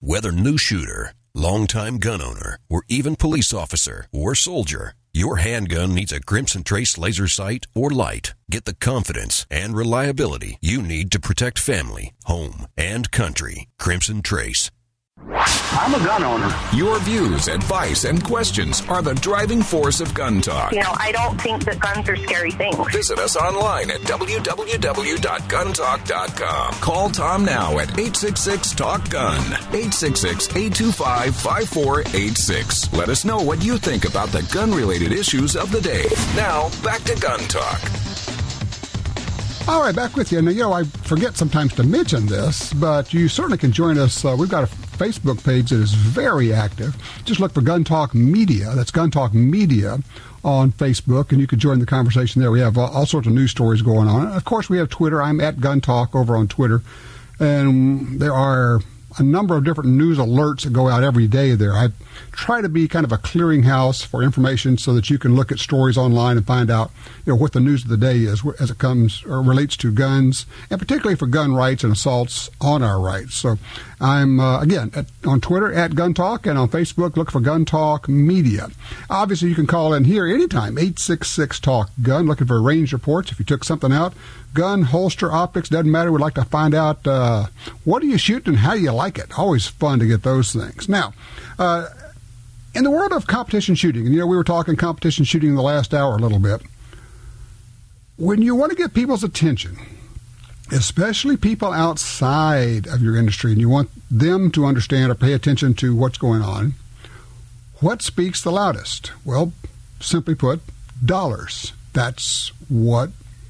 Whether new shooter, longtime gun owner, or even police officer or soldier, your handgun needs a Crimson Trace laser sight or light. Get the confidence and reliability you need to protect family, home, and country. Crimson Trace. I'm a gun owner. Your views, advice, and questions are the driving force of Gun Talk. I don't think that guns are scary things. Visit us online at www.guntalk.com. Call Tom now at 866-TALK-GUN, 866-825-5486. Let us know what you think about the gun-related issues of the day. Now, back to Gun Talk. All right, back with you. Now, I forget sometimes to mention this, but you certainly can join us. We've got a Facebook page that is very active. Just look for Gun Talk Media. That's Gun Talk Media on Facebook, and you can join the conversation there. We have all sorts of news stories going on. Of course, we have Twitter. I'm at Gun Talk over on Twitter, and there are a number of different news alerts that go out every day there. I try to be kind of a clearinghouse for information so that you can look at stories online and find out, what the news of the day is as it comes or relates to guns, and particularly for gun rights and assaults on our rights. So I'm, again, on Twitter at Gun Talk, and on Facebook, look for Gun Talk Media. Obviously, you can call in here anytime, 866-TALK-GUN, looking for range reports if you took something out. Gun, holster, optics, doesn't matter. We'd like to find out what are you shooting and how you like it. Always fun to get those things. Now, in the world of competition shooting, and we were talking competition shooting in the last hour a little bit, when you want to get people's attention, especially people outside of your industry, and you want them to understand or pay attention to what's going on, what speaks the loudest? Well, simply put, dollars. That's what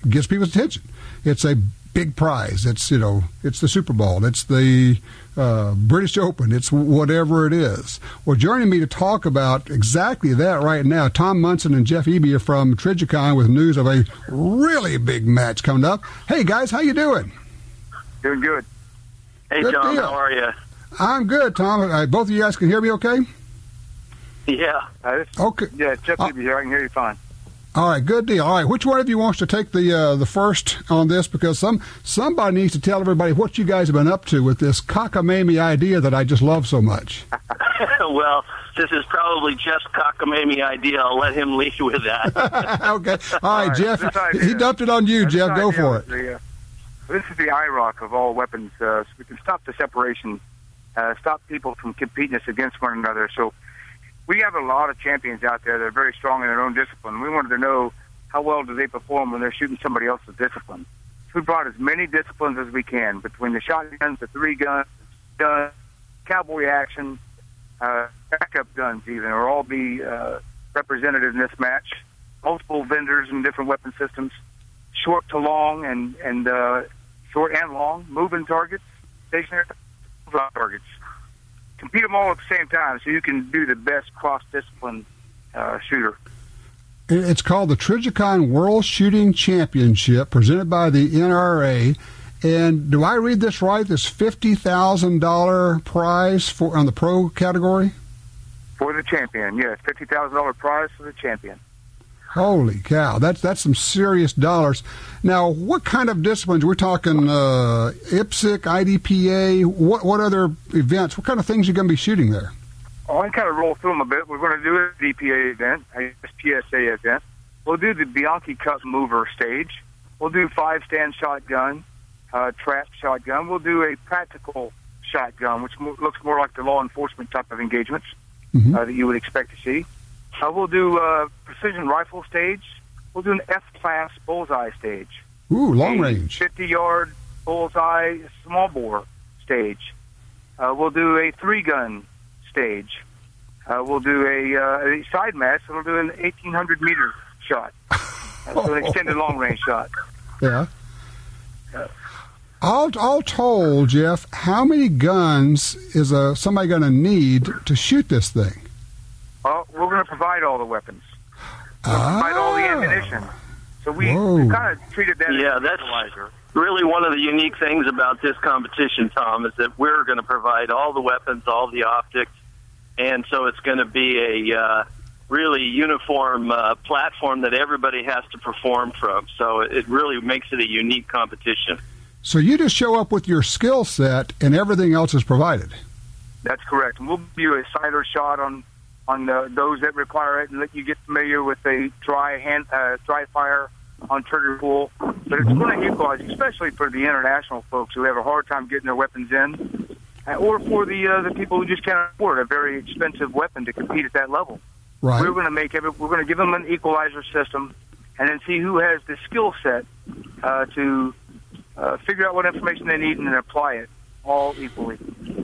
gets people's attention. It's a big prize. It's it's the Super Bowl. It's the British Open. It's whatever it is. Well, joining me to talk about exactly that right now, Tom Munson and Jeff Eby are from Trijicon with news of a really big match coming up. Hey guys, how you doing? Doing good. Hey Good Tom, deal. how are you? I'm good, Tom. Both of you guys can hear me okay? Yeah. Okay. Yeah, Jeff Eby here. I can hear you fine. All right, good deal. All right, which one of you wants to take the first on this? Because somebody needs to tell everybody what you guys have been up to with this cockamamie idea that I just love so much. Well, this is probably Jeff's cockamamie idea. I'll let him lead with that. Okay. All right, Jeff, he dumped it on you, Jeff. Go for it. This is the IROC of all weapons. So we can stop the separation, stop people from competing us against one another. So we have a lot of champions out there that are very strong in their own discipline. We wanted to know how well do they perform when they're shooting somebody else's discipline. So we brought as many disciplines as we can, between the shotguns, the 3-gun, cavalry action, backup guns even, or all be represented in this match. Multiple vendors and different weapon systems, short to long and short and long, moving targets, stationary targets. Compete them all at the same time so you can do the best cross-discipline shooter. It's called the Trijicon World Shooting Championship, presented by the NRA. And do I read this right? This $50,000 prize on the pro category? For the champion, yes. $50,000 prize for the champion. Holy cow. That's some serious dollars. Now, what kind of disciplines? We're talking IPSC, IDPA, what other events? What kind of things are you going to be shooting there? Oh, I can kind of roll through them a bit. We're going to do a DPA event, a PSA event. We'll do the Bianchi Cup mover stage. We'll do 5-stand shotgun, trap shotgun. We'll do a practical shotgun, which looks more like the law enforcement type of engagements that you would expect to see. We'll do a precision rifle stage. We'll do an F-class bullseye stage. Ooh, long range. 50-yard bullseye small bore stage. We'll do a 3-gun stage. We'll do a side match. So we'll do an 1,800-meter shot. So an extended long-range shot. Yeah. All told, Jeff, how many guns is somebody going to need to shoot this thing? Well, we're going to provide all the weapons. We'll provide all the ammunition. So we kind of treated that as a fertilizer. Really one of the unique things about this competition, Tom, is that we're going to provide all the weapons, all the optics, and so it's going to be a really uniform platform that everybody has to perform from. So it really makes it a unique competition. So you just show up with your skill set and everything else is provided? That's correct. And we'll give you a cider shot on those that require it, and let you get familiar with a dry fire on trigger pull. But it's going to equalize, especially for the international folks who have a hard time getting their weapons in, or for the people who just can't afford a very expensive weapon to compete at that level. Right. We're going to give them an equalizer system, and then see who has the skill set to figure out what information they need and then apply it all equally.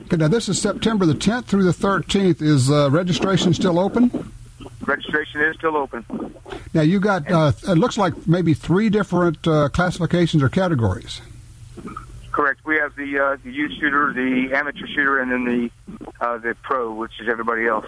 Okay, now this is September the 10th through the 13th. Is registration still open? Registration is still open. Now you got it looks like maybe 3 different classifications or categories. Correct. We have the youth shooter, the amateur shooter, and then the pro, which is everybody else.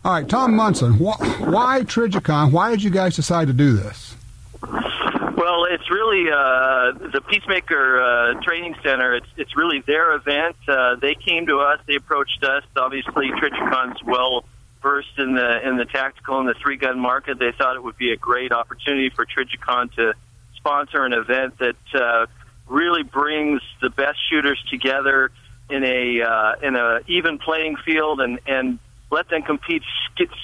All right, Tom Munson, why Trijicon? Why did you guys decide to do this? Well, it's really the Peacemaker Training Center. It's really their event. They came to us. They approached us. Obviously, Trijicon's well versed in the tactical and the 3-gun market. They thought it would be a great opportunity for Trijicon to sponsor an event that really brings the best shooters together in a even playing field and let them compete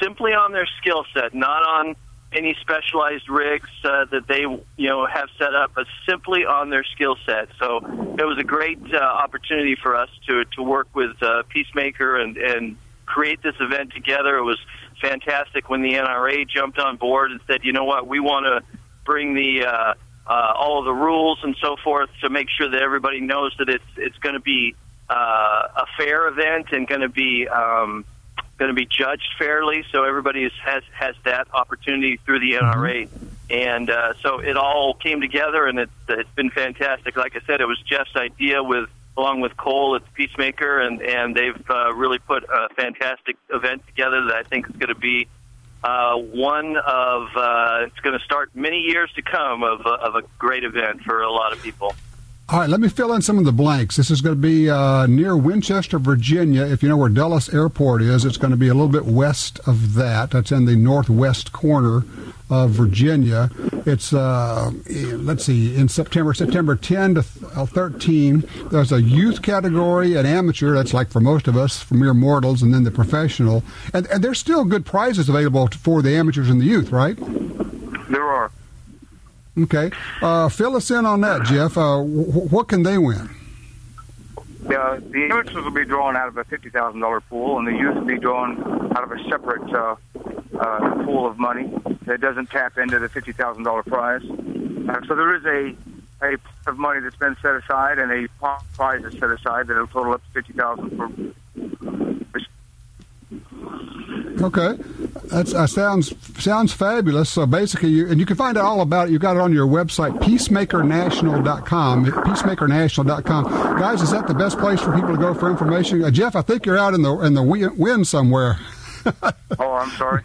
simply on their skill set, not on any specialized rigs that they have set up, but simply on their skill set. So it was a great opportunity for us to work with Peacemaker and create this event together. It was fantastic when the NRA jumped on board and said, you know what, we want to bring the all of the rules and so forth to make sure that everybody knows that it's going to be a fair event and going to be judged fairly, so everybody has that opportunity through the NRA. And so it all came together, and it's been fantastic. Like I said, it was Jeff's idea along with Cole at the Peacemaker, and they've really put a fantastic event together that I think is going to be one of it's going to start many years to come of a great event for a lot of people. All right, let me fill in some of the blanks. This is going to be near Winchester, Virginia. If you know where Dulles Airport is, it's going to be a little bit west of that. That's in the northwest corner of Virginia. It's, let's see, in September 10 to 13. There's a youth category, an amateur, that's like for most of us, for mere mortals, and then the professional. And there's still good prizes available for the amateurs and the youth, right? There are. Okay. Fill us in on that, Jeff. What can they win? The amateurs will be drawn out of a $50,000 pool, and the youth will be drawn out of a separate pool of money that doesn't tap into the $50,000 prize. So there is a pot of money that's been set aside, and a prize is set aside that will total up to $50,000 for. Okay, that sounds fabulous. So basically, you can find out all about it. You got it on your website, peacemakernational.com. Peacemakernational.com. Guys, is that the best place for people to go for information? Jeff, I think you're out in the wind somewhere. Oh, I'm sorry.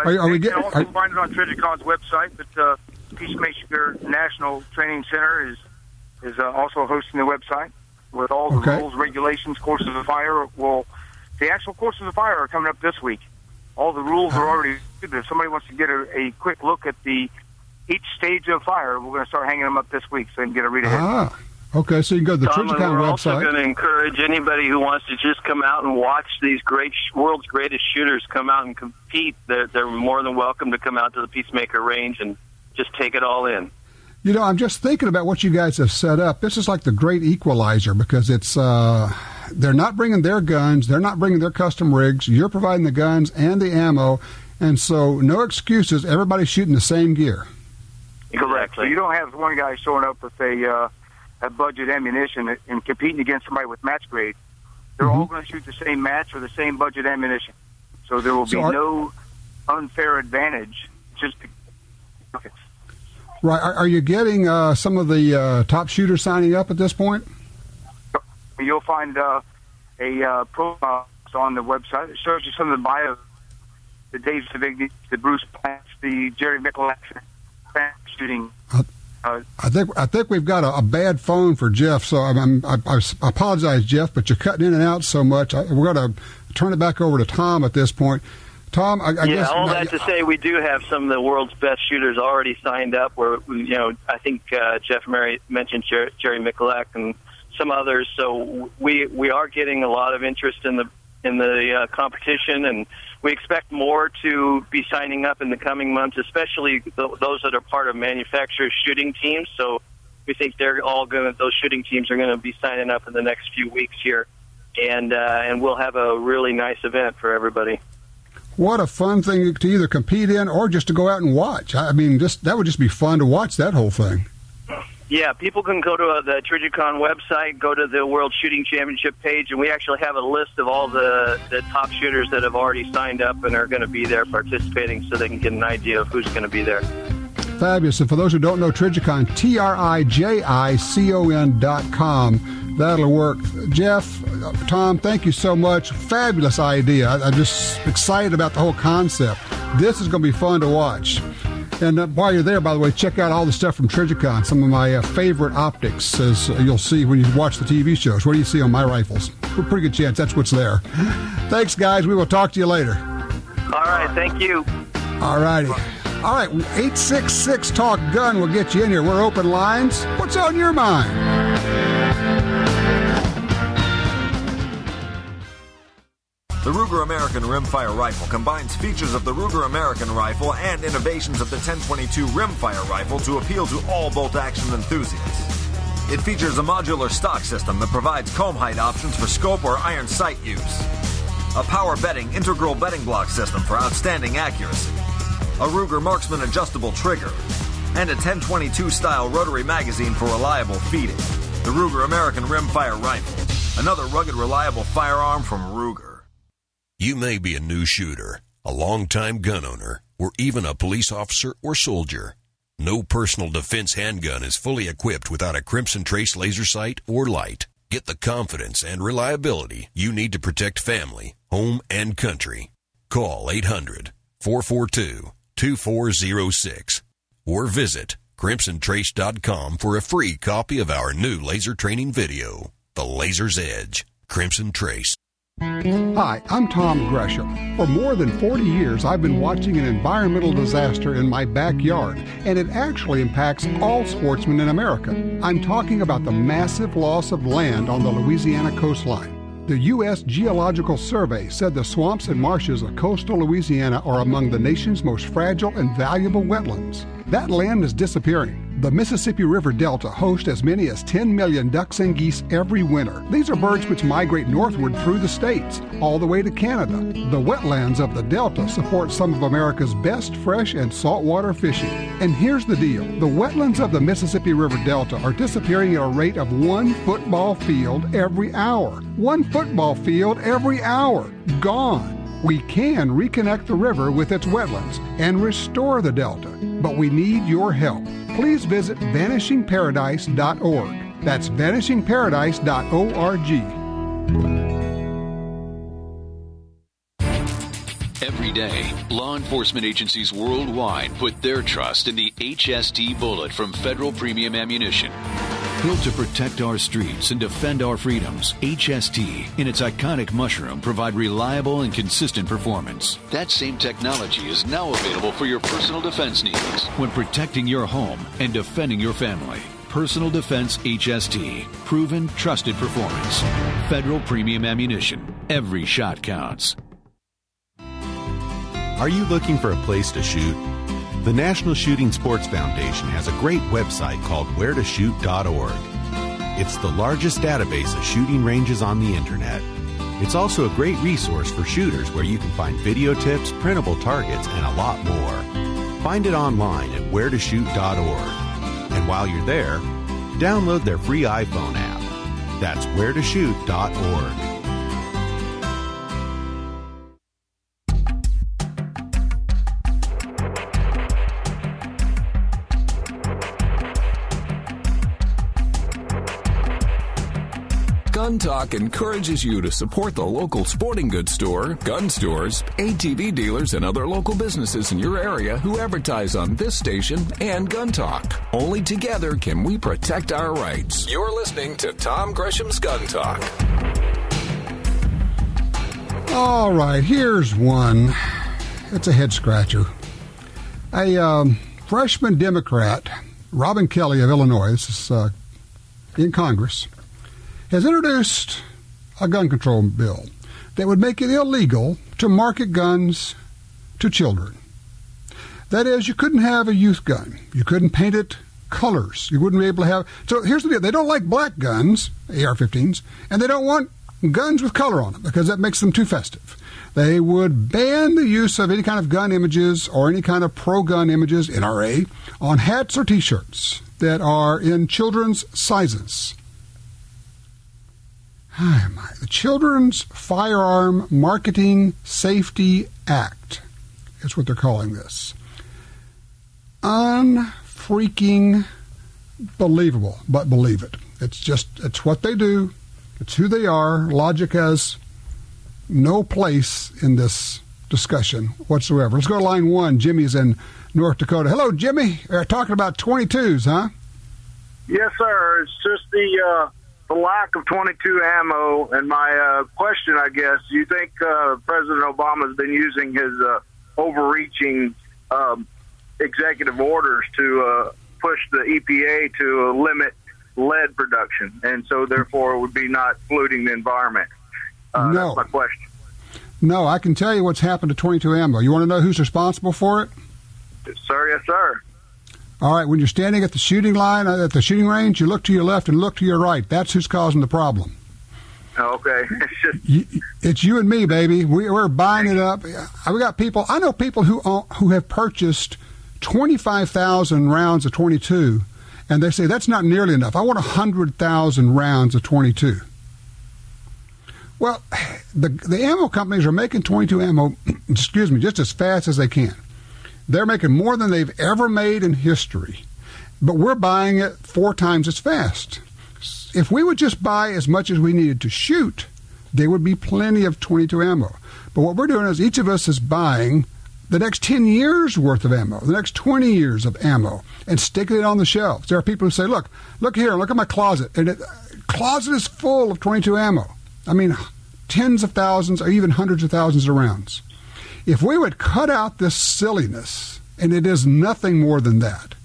You can also find it on Trijicon's website, but Peacemaker National Training Center is also hosting the website with all the rules, regulations, courses of fire. Well, the actual courses of fire are coming up this week. All the rules are already. If somebody wants to get a quick look at each stage of fire, we're going to start hanging them up this week so they can get a read ahead. Okay, so you can go to the Trijicon website. We're also going to encourage anybody who wants to just come out and watch these great world's greatest shooters come out and compete. They're more than welcome to come out to the Peacemaker range and just take it all in. You know, I'm just thinking about what you guys have set up. This is like the great equalizer because it's they're not bringing their guns, they're not bringing their custom rigs. You're providing the guns and the ammo, and so no excuses. Everybody's shooting the same gear. Correct. So you don't have one guy showing up with a budget ammunition and competing against somebody with match grade. They're all going to shoot the same match or the same budget ammunition. So there will be no unfair advantage. Just okay. Right. Are you getting some of the top shooters signing up at this point? You'll find a profile on the website. It shows you some of the bios, the Dave Savigny, the Bruce Plants, the Jerry Michalak shooting. I think we've got a bad phone for Jeff, so I apologize, Jeff, but you're cutting in and out so much. We're going to turn it back over to Tom at this point. Tom, I guess all that to say, we do have some of the world's best shooters already signed up. Where I think Jeff Mary mentioned Jerry Michalak and some others. So we are getting a lot of interest in the competition, and we expect more to be signing up in the coming months, especially those that are part of manufacturers' shooting teams. So we think those shooting teams are going to be signing up in the next few weeks here, and we'll have a really nice event for everybody. What a fun thing to either compete in or just to go out and watch. I mean, that would just be fun to watch that whole thing. Yeah, people can go to the Trijicon website, go to the World Shooting Championship page, and we actually have a list of all the top shooters that have already signed up and are going to be there participating, so they can get an idea of who's going to be there. Fabulous. And for those who don't know Trijicon, TRIJICON.com. That'll work. Jeff, Tom, thank you so much. Fabulous idea. I'm just excited about the whole concept. This is going to be fun to watch. And while you're there, by the way, check out all the stuff from Trijicon. Some of my favorite optics, as you'll see when you watch the TV shows. What do you see on my rifles? A pretty good chance that's what's there. Thanks, guys. We will talk to you later. All right. Thank you. All righty. All right. 866-TALK-GUN will get you in here. We're open lines. What's on your mind? The Ruger American Rimfire Rifle combines features of the Ruger American Rifle and innovations of the 1022 Rimfire Rifle to appeal to all bolt-action enthusiasts. It features a modular stock system that provides comb height options for scope or iron sight use, a power bedding integral bedding block system for outstanding accuracy, a Ruger Marksman adjustable trigger, and a 1022-style rotary magazine for reliable feeding. The Ruger American Rimfire Rifle, another rugged, reliable firearm from Ruger. You may be a new shooter, a longtime gun owner, or even a police officer or soldier. No personal defense handgun is fully equipped without a Crimson Trace laser sight or light. Get the confidence and reliability you need to protect family, home, and country. Call 800-442-2406 or visit crimsontrace.com for a free copy of our new laser training video, The Laser's Edge, Crimson Trace. Hi, I'm Tom Gresham. For more than 40 years, I've been watching an environmental disaster in my backyard, and it actually impacts all sportsmen in America. I'm talking about the massive loss of land on the Louisiana coastline. The U.S. Geological Survey said the swamps and marshes of coastal Louisiana are among the nation's most fragile and valuable wetlands. That land is disappearing. The Mississippi River Delta hosts as many as 10 million ducks and geese every winter. These are birds which migrate northward through the states, all the way to Canada. The wetlands of the Delta support some of America's best fresh and saltwater fishing. And here's the deal. The wetlands of the Mississippi River Delta are disappearing at a rate of 1 football field every hour. 1 football field every hour. Gone. We can reconnect the river with its wetlands and restore the Delta, but we need your help. Please visit vanishingparadise.org. That's vanishingparadise.org. Every day, law enforcement agencies worldwide put their trust in the HST bullet from Federal Premium Ammunition. Built to protect our streets and defend our freedoms, HST, in its iconic mushroom, provide reliable and consistent performance. That same technology is now available for your personal defense needs when protecting your home and defending your family. Personal Defense HST. Proven, trusted performance. Federal Premium Ammunition. Every shot counts. Are you looking for a place to shoot? The National Shooting Sports Foundation has a great website called wheretoshoot.org. It's the largest database of shooting ranges on the internet. It's also a great resource for shooters where you can find video tips, printable targets, and a lot more. Find it online at wheretoshoot.org. And while you're there, download their free iPhone app. That's wheretoshoot.org. Gun Talk encourages you to support the local sporting goods store, gun stores, ATV dealers, and other local businesses in your area who advertise on this station and Gun Talk. Only together can we protect our rights. You're listening to Tom Gresham's Gun Talk. All right, here's one. It's a head scratcher. A freshman Democrat, Robin Kelly of Illinois, this is in Congress, has introduced a gun control bill that would make it illegal to market guns to children. That is, you couldn't have a youth gun. You couldn't paint it colors. You wouldn't be able to have... So here's the deal. They don't like black guns, AR-15s, and they don't want guns with color on them because that makes them too festive. They would ban the use of any kind of gun images or any kind of pro-gun images, NRA, on hats or T-shirts that are in children's sizes. The Children's Firearm Marketing Safety Act is what they're calling this. Unfreaking believable, but believe it. It's what they do. It's who they are. Logic has no place in this discussion whatsoever. Let's go to line 1. Jimmy's in North Dakota. Hello, Jimmy. We're talking about 22s, huh? Yes, sir. It's just the lack of 22 ammo. And my question, I guess, do you think President Obama has been using his overreaching executive orders to push the EPA to limit lead production, and so therefore would be not polluting the environment? No. That's my question. No, I can tell you what's happened to 22 ammo. You want to know who's responsible for it? Sir, yes, sir. All right, when you're standing at the shooting line, at the shooting range, you look to your left and look to your right. That's who's causing the problem. Okay. It's you and me, baby. We're buying it up. We got people. I know people who have purchased 25,000 rounds of 22, and they say that's not nearly enough. I want 100,000 rounds of 22. Well, the ammo companies are making 22 ammo, just as fast as they can. They're making more than they've ever made in history, but we're buying it 4 times as fast. If we would just buy as much as we needed to shoot, there would be plenty of 22 ammo. But what we're doing is each of us is buying the next 10 years worth of ammo, the next 20 years of ammo, and sticking it on the shelves. There are people who say, look here, look at my closet. And closet is full of 22 ammo. I mean, tens of thousands or even hundreds of thousands of rounds. If we would cut out this silliness, and it is nothing more than that,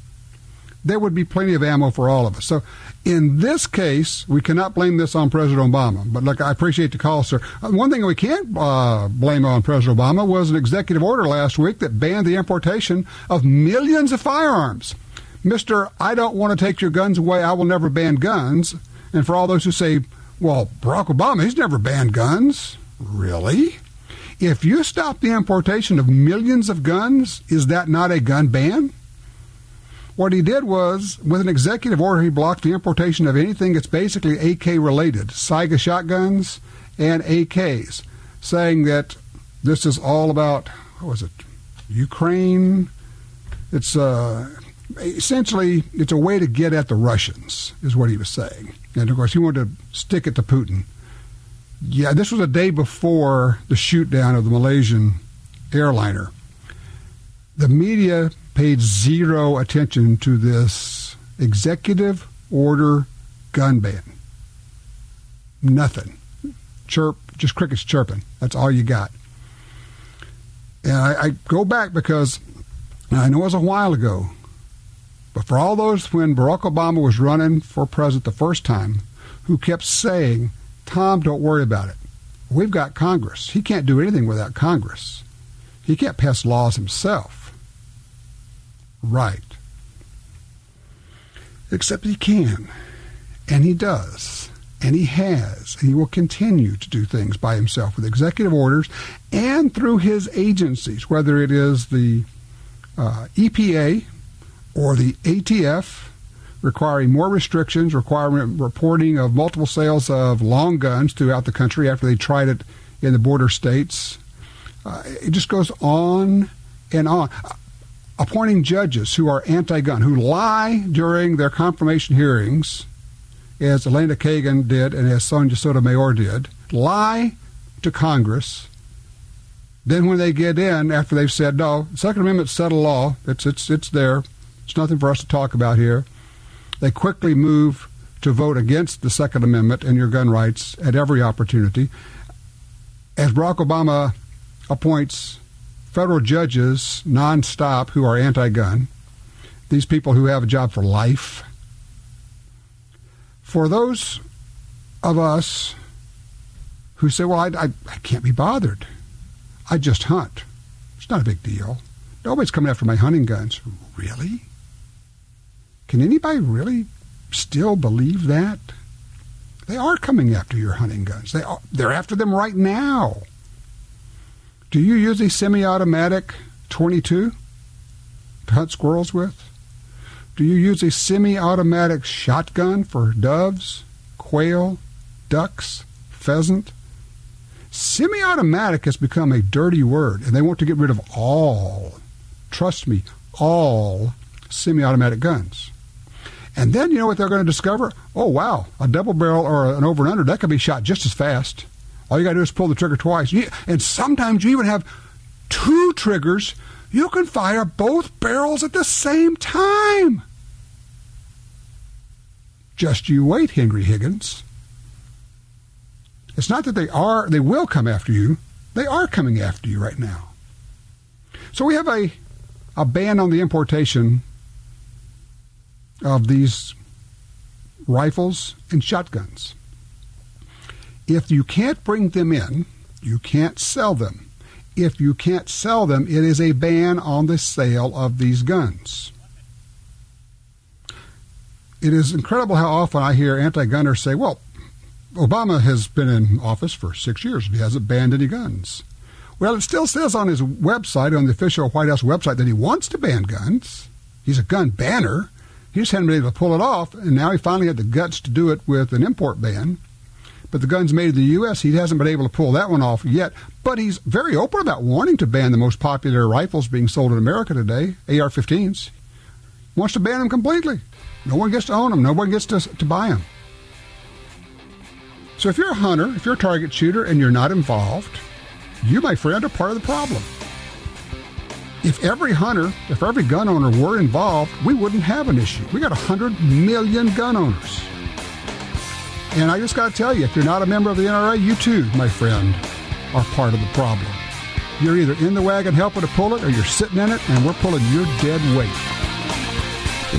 there would be plenty of ammo for all of us. So in this case, we cannot blame this on President Obama. But look, I appreciate the call, sir. One thing we can't blame on President Obama was an executive order last week that banned the importation of millions of firearms. Mr. I don't want to take your guns away. I will never ban guns. And for all those who say, well, Barack Obama, he's never banned guns. Really? If you stop the importation of millions of guns, is that not a gun ban? What he did was, with an executive order, he blocked the importation of anything that's basically AK-related, Saiga shotguns and AKs, saying that this is all about, Ukraine? It's essentially, it's a way to get at the Russians, is what he was saying. And, of course, he wanted to stick it to Putin. Yeah, this was a day before the shoot-down of the Malaysian airliner. The media paid zero attention to this executive order gun ban. Nothing. Chirp, just crickets chirping. That's all you got. And I go back because I know it was a while ago, but for all those when Barack Obama was running for president the first time, who kept saying, Tom, don't worry about it. We've got Congress. He can't do anything without Congress. He can't pass laws himself. Right. Except he can. And he does. And he has. And he will continue to do things by himself with executive orders and through his agencies, whether it is the EPA or the ATF, requiring more restrictions, requiring reporting of multiple sales of long guns throughout the country after they tried it in the border states. It just goes on and on. Appointing judges who are anti-gun, who lie during their confirmation hearings, as Elena Kagan did and as Sonia Sotomayor did, lie to Congress. Then when they get in, after they've said, no, Second Amendment's settled law, it's there, it's nothing for us to talk about here, they quickly move to vote against the Second Amendment and your gun rights at every opportunity. As Barack Obama appoints federal judges nonstop who are anti-gun, these people who have a job for life, for those of us who say, well, I can't be bothered. I just hunt. It's not a big deal. Nobody's coming after my hunting guns. Really? Can anybody really still believe that? They are coming after your hunting guns. They're after them right now. Do you use a semi-automatic 22 to hunt squirrels with? Do you use a semi-automatic shotgun for doves, quail, ducks, pheasant? Semi-automatic has become a dirty word, and they want to get rid of all, trust me, all semi-automatic guns. And then you know what they're going to discover? Oh, wow, a double barrel or an over and under, that can be shot just as fast. All you got to do is pull the trigger twice. And sometimes you even have two triggers. You can fire both barrels at the same time. Just you wait, Henry Higgins. It's not that they will come after you. They are coming after you right now. So we have a ban on the importation of these rifles and shotguns. If you can't bring them in, you can't sell them. If you can't sell them, it is a ban on the sale of these guns. It is incredible how often I hear anti-gunners say, well, Obama has been in office for 6 years. He hasn't banned any guns. Well, it still says on his website, on the official White House website, that he wants to ban guns. He's a gun banner. He just hadn't been able to pull it off, and now he finally had the guts to do it with an import ban. But the guns made in the U.S., he hasn't been able to pull that one off yet. But he's very open about wanting to ban the most popular rifles being sold in America today, AR-15s. Wants to ban them completely. No one gets to own them. No one gets to buy them. So if you're a hunter, if you're a target shooter, and you're not involved, you, my friend, are part of the problem. If every hunter, if every gun owner were involved, we wouldn't have an issue. We got 100 million gun owners. And I just got to tell you, if you're not a member of the NRA, you too, my friend, are part of the problem. You're either in the wagon helping to pull it, or you're sitting in it, and we're pulling your dead weight.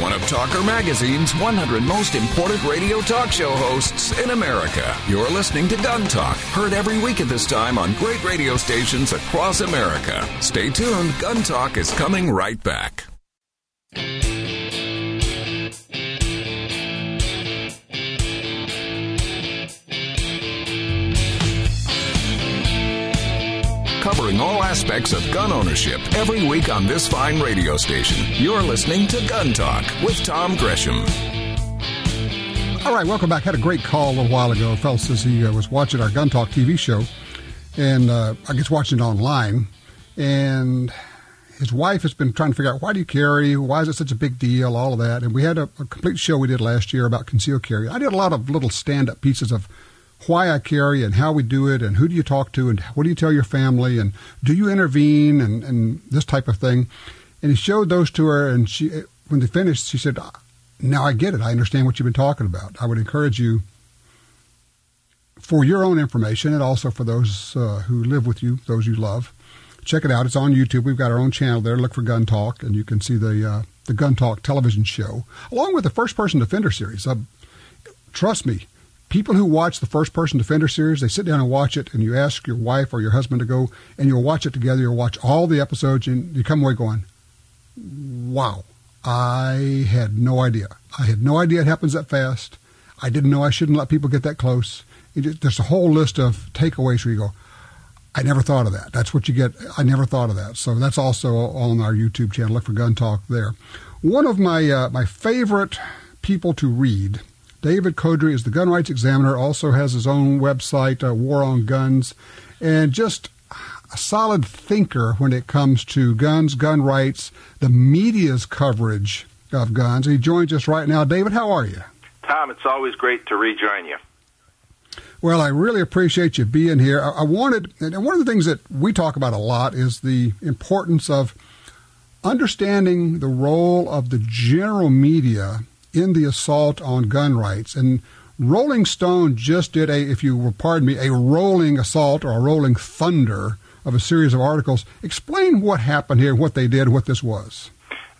One of Talker Magazine's 100 most important radio talk show hosts in America. You're listening to Gun Talk, heard every week at this time on great radio stations across America. Stay tuned. Gun Talk is coming right back. Covering all aspects of gun ownership every week on this fine radio station. You're listening to Gun Talk with Tom Gresham. All right, welcome back. Had a great call a little while ago. A fellow says he was watching our Gun Talk TV show, and I guess watching it online, and his wife has been trying to figure out, why do you carry? Why is it such a big deal? All of that. And we had a complete show we did last year about concealed carry. I did a lot of little stand-up pieces of why I carry and how we do it and who do you talk to and what do you tell your family and do you intervene and this type of thing. And he showed those to her, and she, when they finished, she said, now I get it. I understand what you've been talking about. I would encourage you, for your own information and also for those who live with you, those you love, check it out. It's on YouTube. We've got our own channel there. Look for Gun Talk, and you can see the Gun Talk television show, along with the First Person Defender series. Trust me, people who watch the First Person Defender series, they sit down and watch it, and you ask your wife or your husband to go, and you'll watch it together. You'll watch all the episodes, and you come away going, wow, I had no idea. I had no idea it happens that fast. I didn't know I shouldn't let people get that close. There's a whole list of takeaways where you go, I never thought of that. That's what you get. I never thought of that. So that's also on our YouTube channel. Look for Gun Talk there. One of my favorite people to read, David Codrea, is the Gun Rights Examiner, also has his own website, War on Guns, and just a solid thinker when it comes to guns, gun rights, the media's coverage of guns. He joins us right now. David, how are you? Tom, it's always great to rejoin you. Well, I really appreciate you being here. I wanted, and one of the things that we talk about a lot is the importance of understanding the role of the general media in the assault on gun rights. And Rolling Stone just did if you will pardon me, a rolling assault or a rolling thunder of a series of articles. Explain what happened here, what they did, what this was.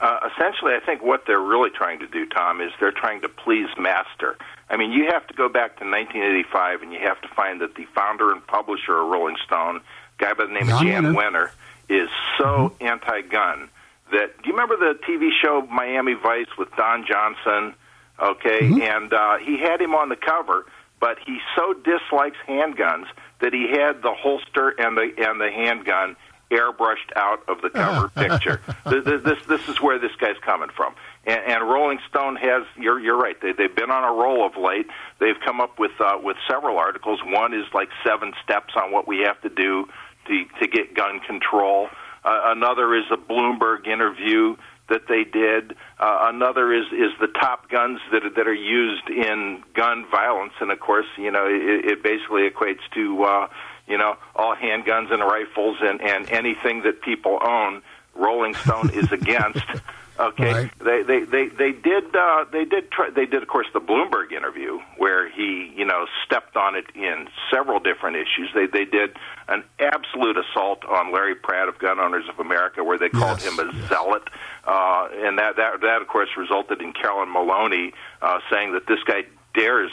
Essentially, I think what they're really trying to do, Tom, is they're trying to please master. I mean, you have to go back to 1985, and you have to find that the founder and publisher of Rolling Stone, a guy by the name of Jan Wenner, is so anti-gun that, do you remember the TV show Miami Vice with Don Johnson? Okay, and he had him on the cover, but he so dislikes handguns that he had the holster and the handgun airbrushed out of the cover picture. This is where this guy's coming from. And Rolling Stone has, you're right, they've been on a roll of late. They've come up with several articles. One is like 7 steps on what we have to do to get gun control. Another is a Bloomberg interview that they did. Another is the top guns that are used in gun violence. And, of course, it basically equates to, all handguns and rifles and anything that people own. Rolling Stone is against. Okay, right. They did of course the Bloomberg interview where he stepped on it in several different issues. They did an absolute assault on Larry Pratt of Gun Owners of America where they called him a zealot, and that of course resulted in Carolyn Maloney saying that this guy dares,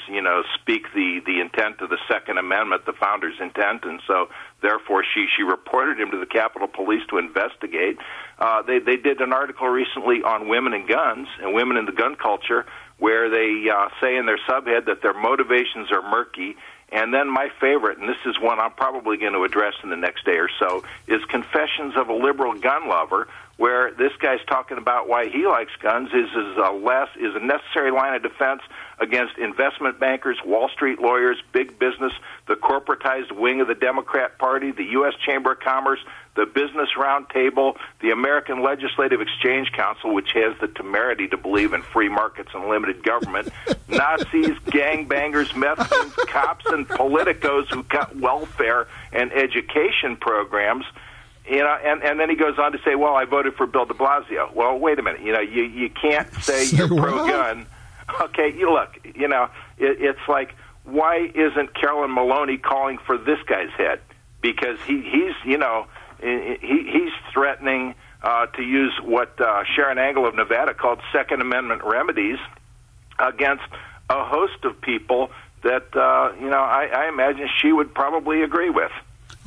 speak the intent of the Second Amendment, the founder's intent, and so therefore she reported him to the Capitol Police to investigate. They did an article recently on women and guns and women in the gun culture where they say in their subhead that their motivations are murky. And then my favorite, and this is one I'm probably going to address in the next day or so, is Confessions of a Liberal Gun Lover, where this guy's talking about why he likes guns is a necessary line of defense against investment bankers, Wall Street lawyers, big business, the corporatized wing of the Democrat Party, the U.S. Chamber of Commerce, the Business Roundtable, the American Legislative Exchange Council, which has the temerity to believe in free markets and limited government, Nazis, gangbangers, meth, cops, and politicos who cut welfare and education programs. And then he goes on to say, well, I voted for Bill de Blasio. Well, wait a minute. You can't say you're pro-gun. Okay, look, it's like, why isn't Carolyn Maloney calling for this guy's head? Because he's threatening to use what Sharon Angle of Nevada called Second Amendment remedies against a host of people that, I imagine she would probably agree with.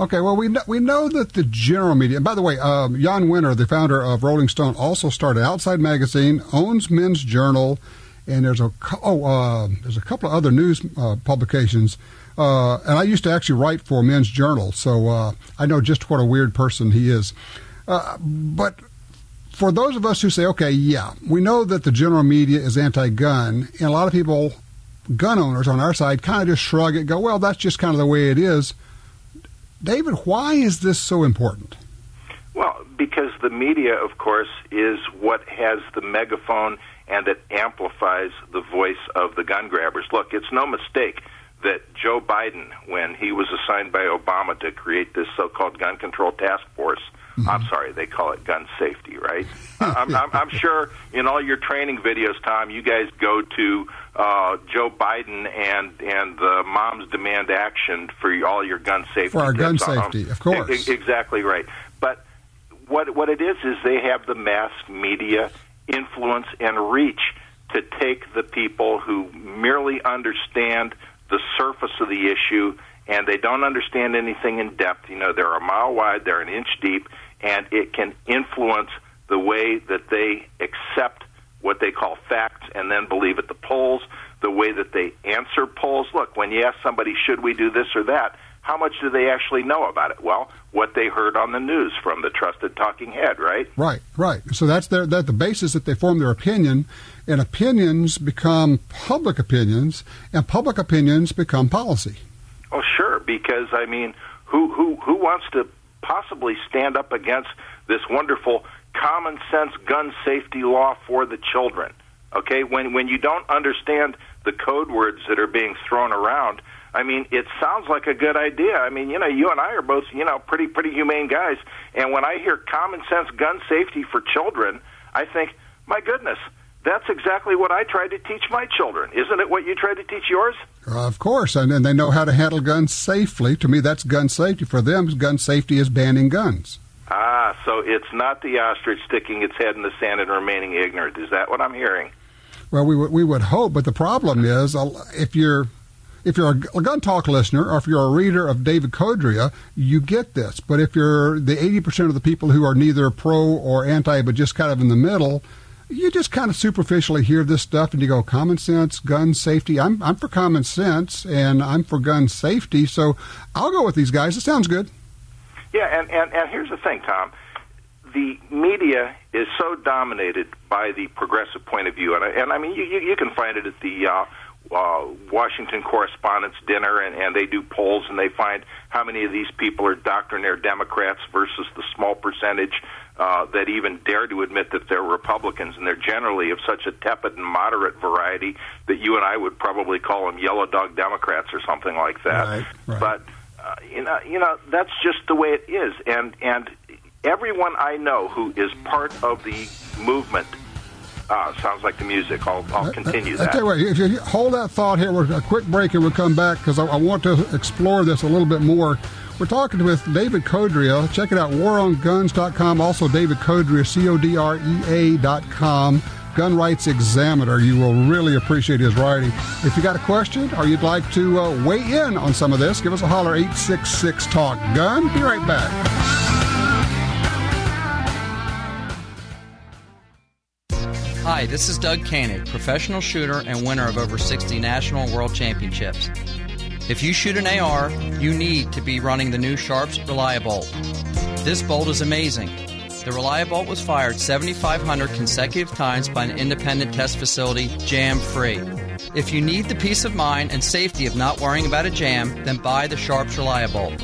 Okay, well, we know that the general media, and by the way, Jan Wenner, the founder of Rolling Stone, also started Outside Magazine, owns Men's Journal, and there's a couple of other news publications. And I used to actually write for Men's Journal, so I know just what a weird person he is. But for those of us who say, okay, yeah, we know that the general media is anti-gun, and a lot of people, gun owners on our side, kind of just shrug it, go, well, that's just kind of the way it is. David, why is this so important? Well, because the media, of course, is what has the megaphone and it amplifies the voice of the gun grabbers. Look, it's no mistake that Joe Biden, when he was assigned by Obama to create this so-called gun control task force, I'm sorry, they call it gun safety, right? I'm sure in all your training videos, Tom, you guys go to Joe Biden and the Moms Demand Action for all your gun safety. For our gun safety, of course. Exactly right. But what it is they have the mass media influence and reach to take the people who merely understand the surface of the issue and they don't understand anything in depth. They're a mile wide, they're an inch deep, and it can influence the way that they accept what they call facts and then believe at the polls, the way that they answer polls. Look, when you ask somebody, should we do this or that, how much do they actually know about it? Well, what they heard on the news from the trusted talking head, right? Right. So that's the basis that they form their opinion, and opinions become public opinions, and public opinions become policy. Oh, sure, because, who wants to possibly stand up against this wonderful common sense gun safety law for the children? Okay, when you don't understand the code words that are being thrown around, it sounds like a good idea. You and I are both, pretty humane guys, and when I hear common sense gun safety for children, I think, my goodness, that's exactly what I tried to teach my children. Isn't it what you tried to teach yours? Of course, and they know how to handle guns safely. To me, that's gun safety. For them, gun safety is banning guns. So it's not the ostrich sticking its head in the sand and remaining ignorant. Is that what I'm hearing? Well, we would hope, but the problem is if you're a Gun Talk listener or if you're a reader of David Codrea, you get this. But if you're the 80% of the people who are neither pro or anti but just kind of in the middle, you just kind of superficially hear this stuff and you go, common sense, gun safety. I'm for common sense and I'm for gun safety, so I'll go with these guys. It sounds good. Yeah, and here's the thing, Tom. The media is so dominated by the progressive point of view, and I mean, you can find it at the Washington Correspondents' Dinner, and they do polls, and they find how many of these people are doctrinaire Democrats versus the small percentage that even dare to admit that they're Republicans, and they're generally of such a tepid and moderate variety that you and I would probably call them yellow dog Democrats or something like that. Right. But you know, that's just the way it is, and everyone I know who is part of the movement. Sounds like the music. I'll continue that. I tell you what, if you hold that thought here, we're a quick break and we'll come back because I want to explore this a little bit more. We're talking with David Codrea. Check it out, waronguns.com. Also, David Codrea, Codrea.com. Gun Rights Examiner. You will really appreciate his writing. If you got a question or you'd like to weigh in on some of this, give us a holler, 866-TALK-GUN. Be right back. Hi, this is Doug Koenig, professional shooter and winner of over 60 national and world championships. If you shoot an AR, you need to be running the new Sharps Reliabolt. This bolt is amazing. The Reliabolt was fired 7,500 consecutive times by an independent test facility, jam-free. If you need the peace of mind and safety of not worrying about a jam, then buy the Sharps Reliabolt.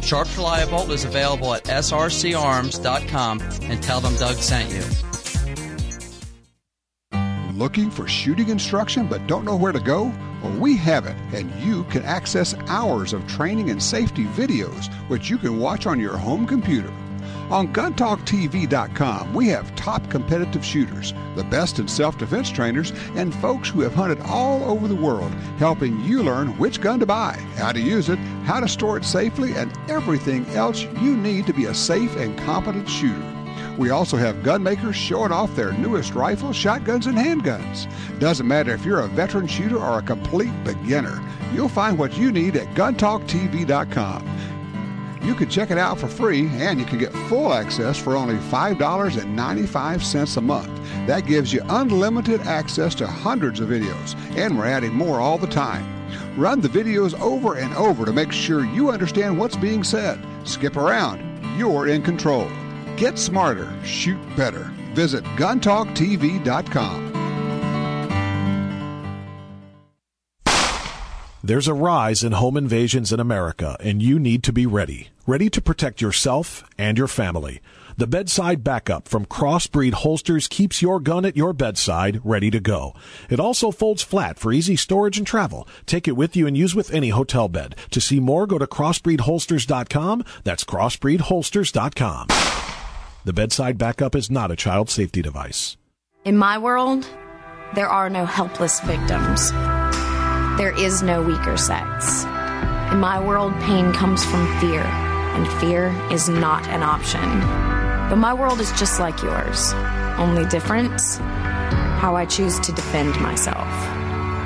Sharps Reliabolt is available at srcarms.com and tell them Doug sent you. Looking for shooting instruction but don't know where to go? Well, we have it, and you can access hours of training and safety videos, which you can watch on your home computer. On GunTalkTV.com, we have top competitive shooters, the best in self-defense trainers, and folks who have hunted all over the world, helping you learn which gun to buy, how to use it, how to store it safely, and everything else you need to be a safe and competent shooter. We also have gun makers showing off their newest rifles, shotguns, and handguns. Doesn't matter if you're a veteran shooter or a complete beginner, you'll find what you need at GunTalkTV.com. You can check it out for free, and you can get full access for only $5.95 a month. That gives you unlimited access to hundreds of videos, and we're adding more all the time. Run the videos over and over to make sure you understand what's being said. Skip around. You're in control. Get smarter. Shoot better. Visit GunTalkTV.com. There's a rise in home invasions in America, and you need to be ready. Ready to protect yourself and your family. The bedside backup from Crossbreed Holsters keeps your gun at your bedside, ready to go. It also folds flat for easy storage and travel. Take it with you and use with any hotel bed. To see more, go to crossbreedholsters.com. That's crossbreedholsters.com. The bedside backup is not a child safety device. In my world, there are no helpless victims. There is no weaker sex. In my world, pain comes from fear, and fear is not an option. But my world is just like yours. Only difference, how I choose to defend myself.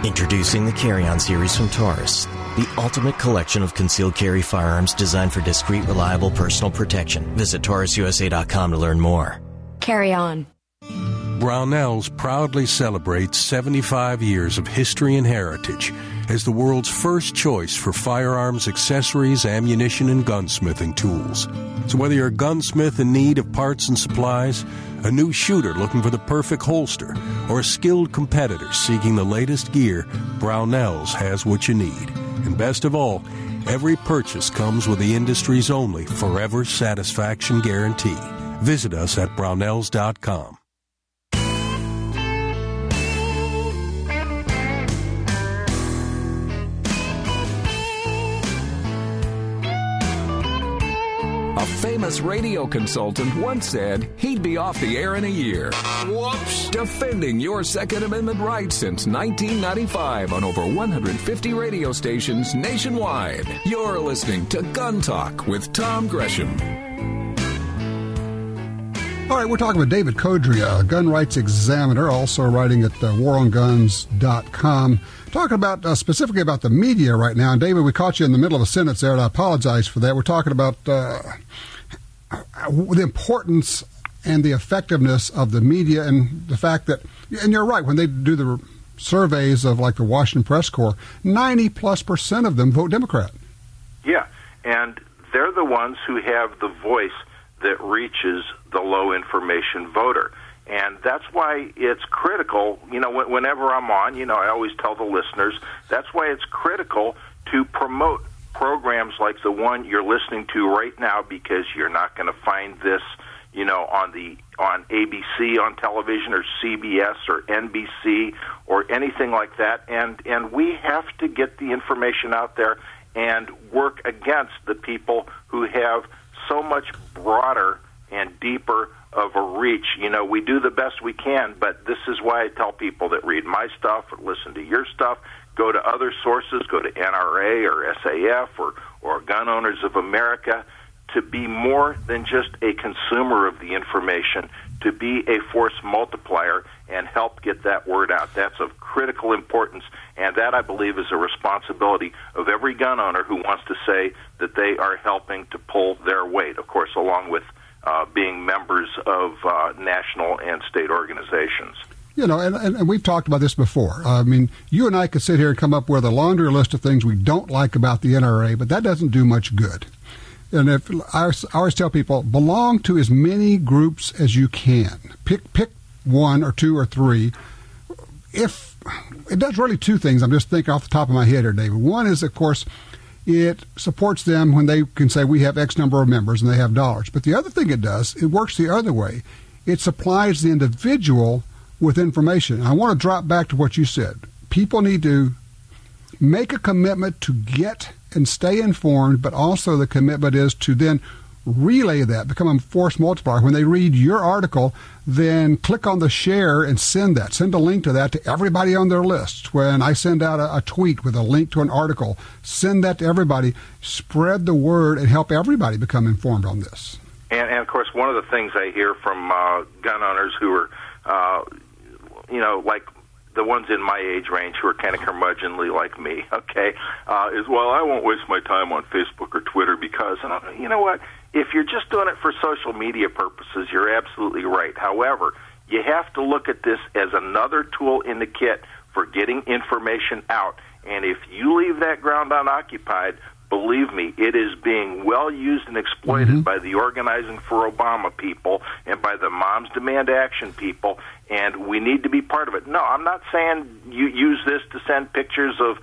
Introducing the Carry On series from Taurus, the ultimate collection of concealed carry firearms designed for discreet, reliable personal protection. Visit TaurusUSA.com to learn more. Carry On. Brownells proudly celebrates 75 years of history and heritage as the world's first choice for firearms, accessories, ammunition, and gunsmithing tools. So whether you're a gunsmith in need of parts and supplies, a new shooter looking for the perfect holster, or a skilled competitor seeking the latest gear, Brownells has what you need. And best of all, every purchase comes with the industry's only forever satisfaction guarantee. Visit us at Brownells.com. A famous radio consultant once said he'd be off the air in a year. Whoops! Defending your Second Amendment rights since 1995 on over 150 radio stations nationwide. You're listening to Gun Talk with Tom Gresham. All right, we're talking with David Codrea, a gun rights examiner, also writing at warongguns.com, talking about specifically about the media right now. And David, we caught you in the middle of a sentence there, and I apologize for that. We're talking about the importance and the effectiveness of the media, and the fact that, and you're right, when they do the surveys of like the Washington Press Corps, 90+% of them vote Democrat. Yeah, and they're the ones who have the voice that reaches the low information voter. And that's why it's critical, whenever I'm on, I always tell the listeners, that's why it's critical to promote programs like the one you're listening to right now, because you're not going to find this, on ABC on television or CBS or NBC or anything like that. And we have to get the information out there and work against the people who have so much broader and deeper of a reach. We do the best we can, but this is why I tell people that read my stuff or listen to your stuff, go to other sources, go to NRA or SAF or Gun Owners of America, to be more than just a consumer of the information, to be a force multiplier and help get that word out. That's of critical importance, and that, I believe, is a responsibility of every gun owner who wants to say that they are helping to pull their weight, of course, along with being members of national and state organizations. And we've talked about this before. I mean, you and I could sit here and come up with a laundry list of things we don't like about the NRA, but that doesn't do much good. And I always tell people, belong to as many groups as you can. Pick one or two or three. If it does really two things, I'm just thinking off the top of my head here, David. One is, of course, it supports them when they can say we have X number of members and they have dollars. But the other thing it does, it works the other way. It supplies the individual with information. I want to drop back to what you said. People need to make a commitment to get and stay informed, but also the commitment is to then relay that, become a force multiplier. When they read your article, then click on the share and send that. Send a link to that to everybody on their list. When I send out a tweet with a link to an article, send that to everybody. Spread the word and help everybody become informed on this. And of course, one of the things I hear from gun owners who are, like the ones in my age range who are kind of curmudgeonly like me, is, well, I won't waste my time on Facebook or Twitter because, and you know what, if you're just doing it for social media purposes, you're absolutely right. However, you have to look at this as another tool in the kit for getting information out. And if you leave that ground unoccupied, believe me, it is being well used and exploited by the Organizing for Obama people and by the Moms Demand Action people, and we need to be part of it. No, I'm not saying you use this to send pictures of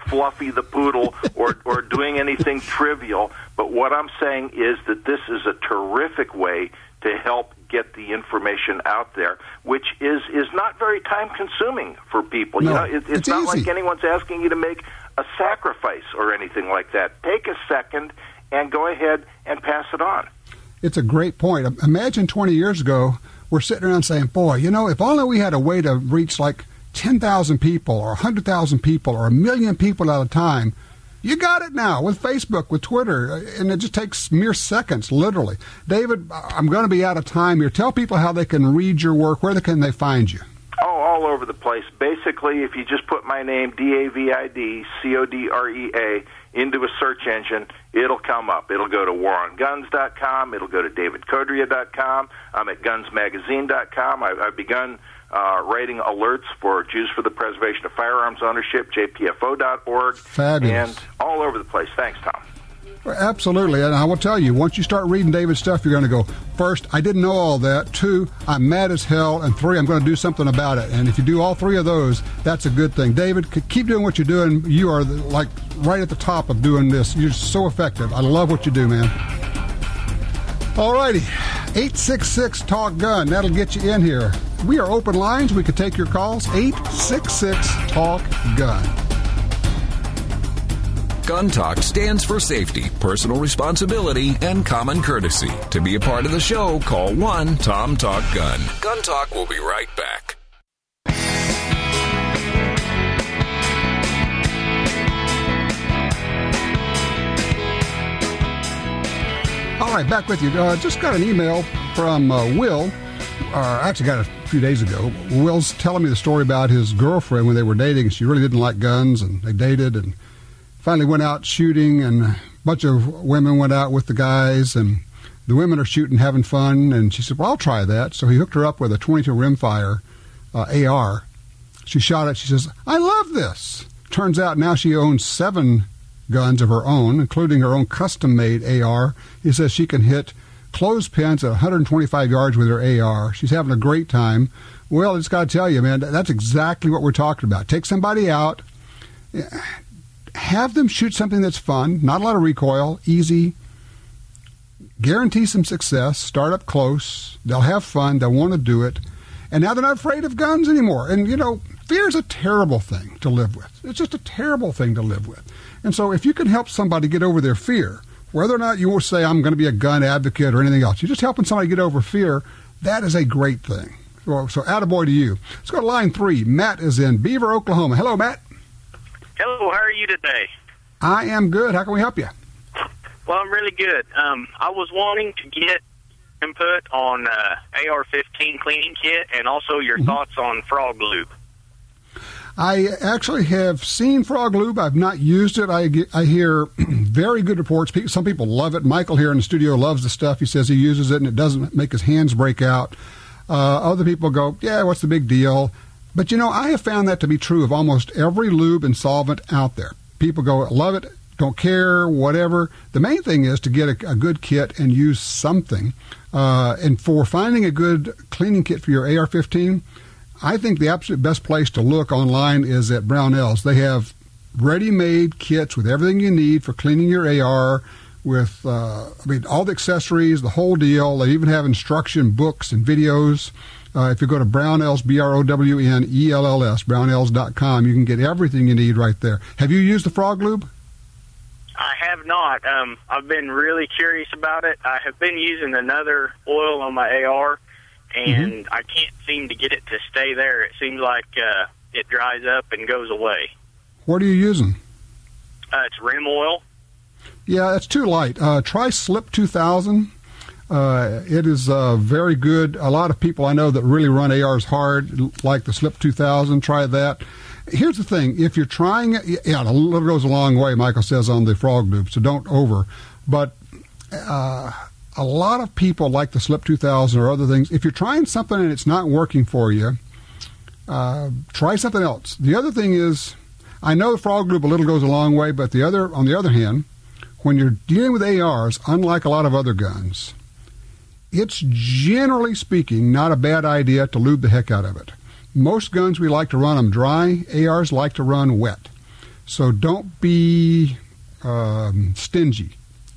Fluffy the poodle or doing anything trivial, but what I'm saying is that this is a terrific way to help get the information out there, which is not very time-consuming for people. No, it's not easy. Like anyone's asking you to make a sacrifice or anything like that. Take a second and go ahead and pass it on. It's a great point. Imagine 20 years ago, we're sitting around saying, boy, if only we had a way to reach like 10,000 people or 100,000 people or 1 million people at a time. You got it now with Facebook, with Twitter, and it just takes mere seconds, literally. David, I'm going to be out of time here. Tell people how they can read your work. Where can they find you? Oh, all over the place. Basically, if you just put my name, David Codrea, into a search engine, it'll come up. It'll go to warongguns.com. It'll go to davidcodrea.com. I'm at gunsmagazine.com. I've begun writing alerts for Jews for the Preservation of Firearms Ownership, jpfo.org. Fabulous. And all over the place. Thanks, Tom. Well, absolutely. And I will tell you, once you start reading David's stuff, you're going to go, first, I didn't know all that. 2, I'm mad as hell. And 3, I'm going to do something about it. And if you do all 3 of those, that's a good thing. David, keep doing what you're doing. You are like right at the top of doing this. You're so effective. I love what you do, man. All righty. 866-TALK-GUN. That'll get you in here. We are open lines. We can take your calls. 866-TALK-GUN. Gun Talk stands for safety, personal responsibility, and common courtesy. To be a part of the show, call 1-TOM-TALK-GUN. Gun Talk will be right back. All right, back with you. Just got an email from Will. Actually got it a few days ago. Will's telling me the story about his girlfriend when they were dating. She really didn't like guns, and they dated and finally went out shooting, and a bunch of women went out with the guys, and the women are shooting, having fun, and she said, well, I'll try that. So he hooked her up with a 22 rimfire AR. She shot it. She says, I love this. Turns out now she owns 7 guns of her own, including her own custom-made AR. He says she can hit clothespins at 125 yards with her AR. She's having a great time. Well, I just got to tell you, man, that's exactly what we're talking about. Take somebody out, have them shoot something that's fun, not a lot of recoil, easy, guarantee some success, start up close, they'll have fun, they'll want to do it, and now they're not afraid of guns anymore. And, you know, fear is a terrible thing to live with. It's just a terrible thing to live with. And so if you can help somebody get over their fear, whether or not you will say, I'm going to be a gun advocate or anything else, you're just helping somebody get over fear, that is a great thing. So attaboy to you. Let's go to line 3. Matt is in Beaver, Oklahoma. Hello, Matt. Hello, how are you today? I am good. How can we help you? Well, I'm really good. I was wanting to get input on AR-15 cleaning kit and also your thoughts on frog lube. I actually have seen frog lube. I've not used it. I hear very good reports. Some people love it. Michael here in the studio loves the stuff. He says he uses it and it doesn't make his hands break out. Other people go, yeah, what's the big deal? But, you know, I have found that to be true of almost every lube and solvent out there. People go, love it, don't care, whatever. The main thing is to get a good kit and use something. And for finding a good cleaning kit for your AR-15, I think the absolute best place to look online is at Brownells. They have ready-made kits with everything you need for cleaning your AR, with all the accessories, the whole deal. They even have instruction books and videos. If you go to Brownells, BROWNELLS, brownells.com, you can get everything you need right there. Have you used the frog lube? I have not. I've been really curious about it. I have been using another oil on my AR, and I can't seem to get it to stay there. It seems like it dries up and goes away. What are you using? It's rim oil. Yeah, it's too light. Try Slip 2000. It is very good. A lot of people I know that really run ARs hard like the Slip 2000. Try that. Here's the thing. If you're trying it, yeah, a little goes a long way, Michael says on the frog lube, so don't over. But a lot of people like the Slip 2000 or other things. If you're trying something and it's not working for you, try something else. The other thing is, I know the frog lube a little goes a long way, but on the other hand, when you're dealing with ARs, unlike a lot of other guns, it's generally speaking not a bad idea to lube the heck out of it. Most guns, we like to run them dry. ARs like to run wet. So don't be stingy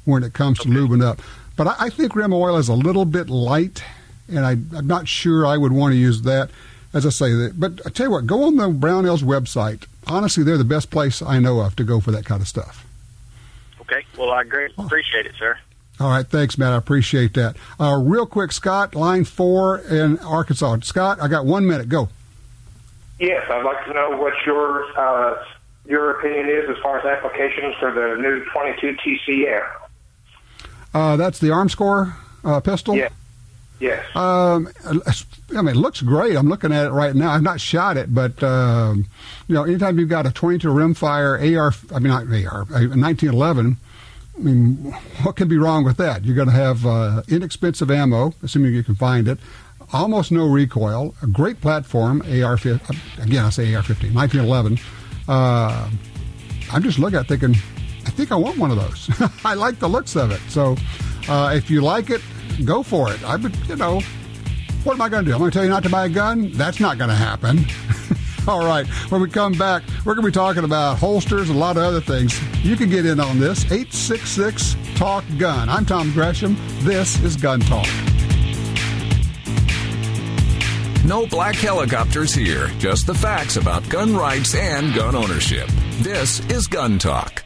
when it comes to lubing up. But I think rim oil is a little bit light, and I'm not sure I would want to use that, as I say. But I tell you what, go on the Brownells website. Honestly, they're the best place I know of to go for that kind of stuff. Okay. Well, I greatly appreciate it, sir. All right. Thanks, Matt. I appreciate that. Real quick, Scott, line 4 in Arkansas. Scott, I got 1 minute. Go. Yes, I'd like to know what your opinion is as far as applications for the new 22 TCM. That's the ArmScore pistol? Yeah. Yes. I mean, it looks great. I'm looking at it right now. I've not shot it, but, anytime you've got a 22 rimfire a 1911, I mean, what can be wrong with that? You're going to have inexpensive ammo, assuming you can find it, almost no recoil, a great platform, AR-15, again, I say AR-15, 1911. I'm just looking at it thinking, I think I want one of those. I like the looks of it. So if you like it, go for it. I would, what am I going to do? I'm going to tell you not to buy a gun? That's not going to happen. All right. When we come back, we're going to be talking about holsters and a lot of other things. You can get in on this. 866-TALK-GUN. I'm Tom Gresham. This is Gun Talk. No black helicopters here. Just the facts about gun rights and gun ownership. This is Gun Talk.